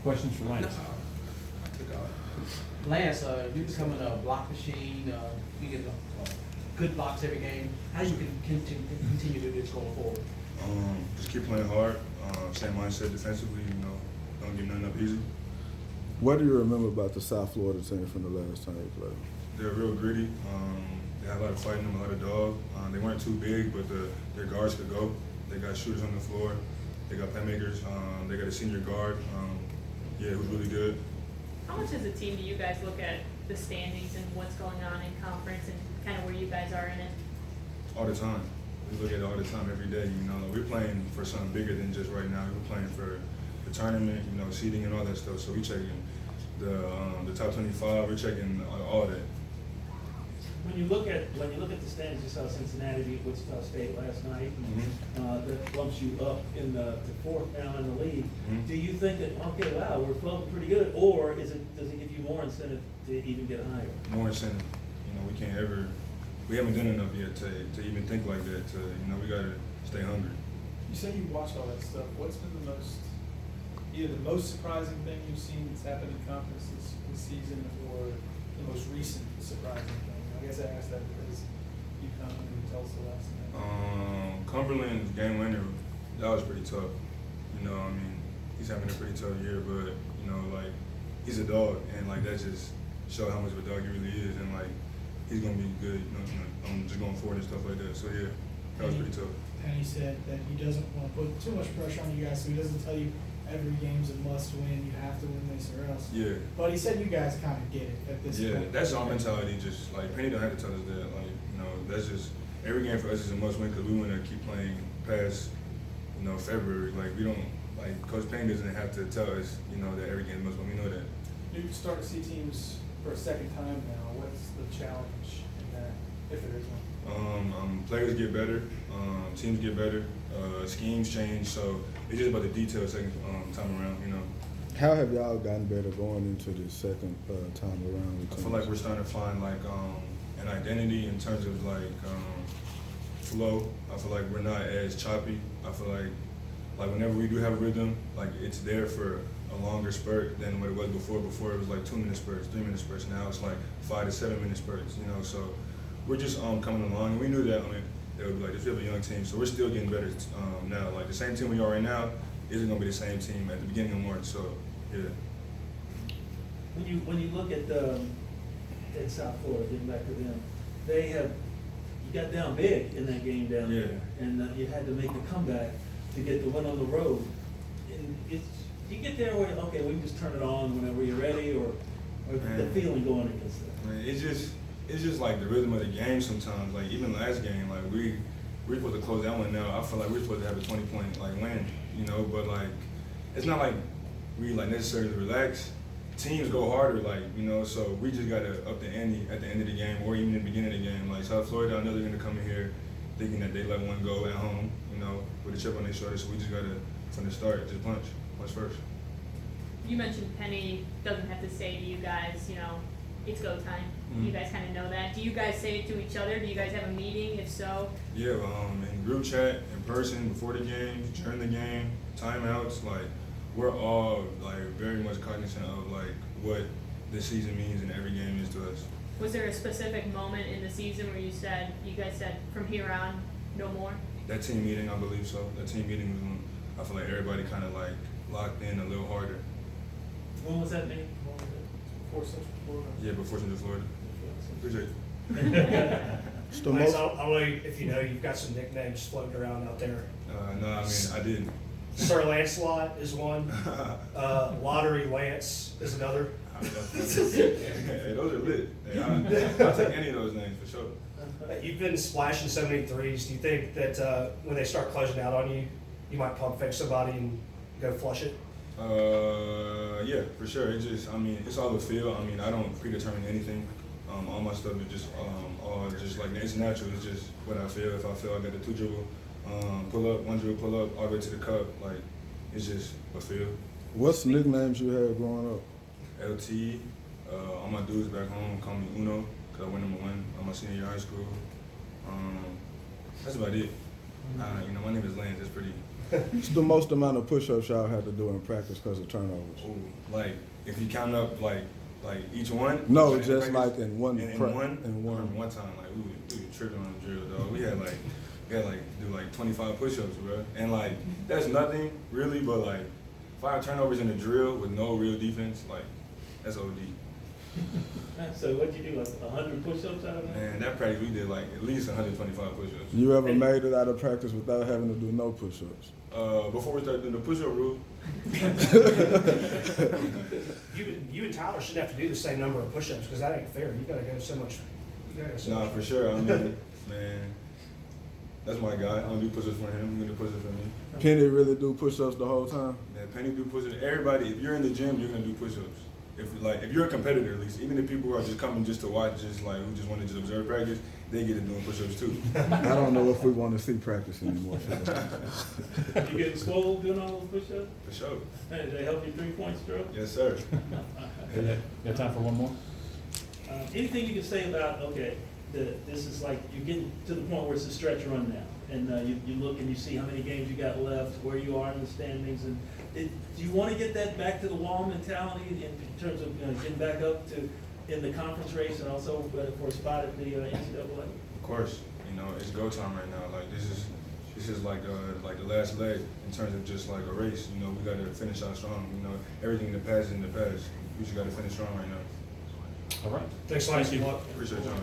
Questions for Lance? Lance, you're becoming a block machine. You get good blocks every game. How do you continue to do this going forward? Just keep playing hard. Same mindset defensively. Don't give nothing up easy. What do you remember about the South Florida team from the last time you played? They're real gritty. They had a lot of fight in them, a lot of dog. They weren't too big, but their guards could go. They got shooters on the floor. They got playmakers. They got a senior guard. It was really good. How much as a team do you guys look at the standings and what's going on in conference and kind of where you guys are in it? All the time. We look at it all the time, every day. We're playing for something bigger than just right now. We're playing for the tournament, seeding and all that stuff. So we checking the top 25. We're checking all that. When you look at the standings, you saw Cincinnati beat Wichita State last night. That bumps you up in the fourth now in the league. Do you think that wow, we're floating pretty good, or does it give you more incentive to even get higher? More incentive. We haven't done enough yet to even think like that. We gotta stay hungry. You say you watched all that stuff. What's been either the most surprising thing you've seen that's happened in conference this season, or the most recent surprising thing? I guess I asked that because you come and tell us the last thing. Cumberland's game winner, that was pretty tough. He's having a pretty tough year, but he's a dog, and that just show how much of a dog he really is, and he's gonna be good. Just going forward and stuff like that. So yeah, that was pretty tough. Penny said that he doesn't want to put too much pressure on you guys, so he doesn't tell you every game's a must-win. You have to win this or else. Yeah. But he said you guys kind of get it at this point. Yeah, that's our mentality. Just Penny don't have to tell us that. That's just every game for us is a must-win because we want to keep playing past February. We don't Coach Penny doesn't have to tell us that every game is must-win. We know that. You start to see teams for a second time now. What's the challenge in that, if there is one? Players get better, teams get better, schemes change. So it's just about the details second time around. How have y'all gotten better going into the second time around? I feel like we're starting to find an identity in terms of flow. I feel like we're not as choppy. I feel like whenever we do have a rhythm, it's there for a longer spurt than what it was before. Before it was 2-minute spurts, 3-minute spurts. Now it's 5 to 7 minute spurts. So we're just coming along, and we knew that it would be this. We have a young team, so we're still getting better now. The same team we are right now isn't gonna be the same team at the beginning of March. So yeah. When you look at South Florida, getting back to them, you got down big in that game down there, and you had to make the comeback to get the win on the road. And you get there where we can just turn it on whenever you're ready, or the feeling going against that. Man, it's just the rhythm of the game sometimes. Even last game, we're supposed to close that one now. I feel like we're supposed to have a 20-point win, but it's not we necessarily relax. Teams go harder, so we just gotta up the ante at the end of the game or even in the beginning of the game. South Florida, I know they're gonna come in here thinking that they let one go at home, with a chip on their shoulder. So we just gotta, from the start, just punch first. You mentioned Penny doesn't have to say to you guys, it's go time. You guys kind of know that. Do you guys say it to each other? Do you guys have a meeting? If so? Yeah, in group chat, in person, before the game, during the game, timeouts, we're all very much cognizant of what this season means and every game is to us. Was there a specific moment in the season where you guys said from here on, no more? That team meeting, I believe so. That team meeting was when I feel like everybody kind of locked in a little harder. When was that meeting? Before Central Florida? Yeah, before Central Florida. Appreciate it. Lance, I don't know if you've got some nicknames floating around out there. No, I didn't. Sir Lancelot is one. Lottery Lance is another. Hey, those are lit. Hey, I'll take any of those names for sure. You've been splashing so many threes. Do you think that when they start closing out on you, you might pump fake somebody and go flush it? Yeah, for sure. It's all a feel. I don't predetermine anything. All my stuff is just it's natural. It's just what I feel. If I feel I got the 2 dribble, pull up, 1 dribble, pull up, all the way to the cup. It's just a feel. What's nicknames you had growing up? LT. All my dudes back home call me Uno because I went #1 on my senior year of high school. That's about it. My name is Lance. It's pretty What's the most amount of push-ups y'all had to do in practice because of turnovers? Ooh, like if you count up like each one. No, each just practice, like in one. In pra- one. In I one. remember one time like we were tripping on the drill, dog. We had do like 25 push-ups, bro. And like that's nothing really, but like 5 turnovers in the drill with no real defense, like that's OD. So what'd you do, like 100 push-ups out of that? Man, that practice we did like at least 125 push-ups. You ever made it out of practice without having to do no push-ups? Before we started doing the push-up rule, You and Tyler should have to do the same number of push-ups, because that ain't fair. You gotta go so much. You gotta go so nah, much. for sure. I mean, man, that's my guy. I don't do push-ups for him. I'm gonna do push-ups for me. Penny really do push-ups the whole time? Man, Penny do push-ups. Everybody, if you're in the gym, you're gonna do push-ups. If you're a competitor at least, even if people who are just coming just to watch, just like who just want to just observe practice, they get to doing push-ups too. I don't know if we want to see practice anymore. You getting swole doing all those push-ups? For sure. Hey, did they help you 3-point stroke? Yes, sir. Got time for one more? Anything you can say about, okay, this is like, you're getting to the point where it's a stretch run now, and you look and you see how many games you got left, where you are in the standings, and do you want to get that back to the wall mentality in terms of getting back up to in the conference race and also for a spot at the NCAA? Of course, it's go time right now. Like this is like the last leg in terms of just like a race. We got to finish out strong. Everything in the past is in the past. We just got to finish strong right now. All right. Thanks a lot. Thank you. Good luck. Appreciate y'all.